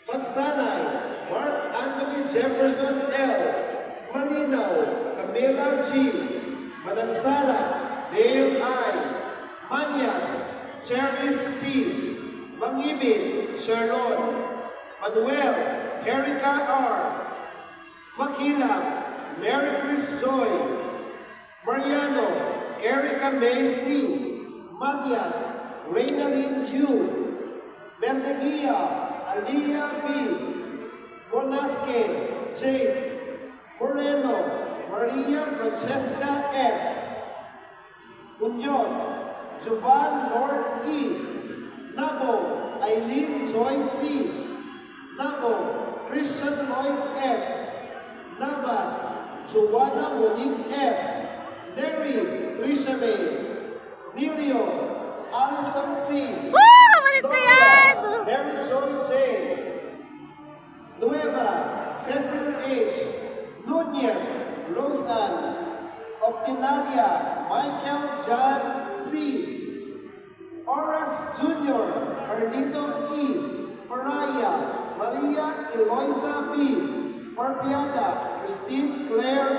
Magsanay, Mark Anthony Jefferson L. Malinaw, Camila G. Manansala, Dale I. Manyas, Cheris P. Mangibin, Sharon. Manuel, Erica R. Makila, Mary Chris Joy. Mariano, Erica May C. Matias, Reynalyn Yu. Bendeguia, Aliyah B. Monasque, Jake. Moreno, Maria Francesca S. Munoz, Jovan Lord E. Nabo, Eileen Joy C. Nabo, Christian Lloyd S. Navas, Joanna Monique S. Neri, Trisha May. Nilio, Allison C. Kapatid ko yan! Mary Joy J. Nueva, Cecil H. Nunez, Roseanne. Optinalia, Michael John C. Oras Jr., Carlito E. Mariah, Maria Eloisa B. Parpiada, Christine Claire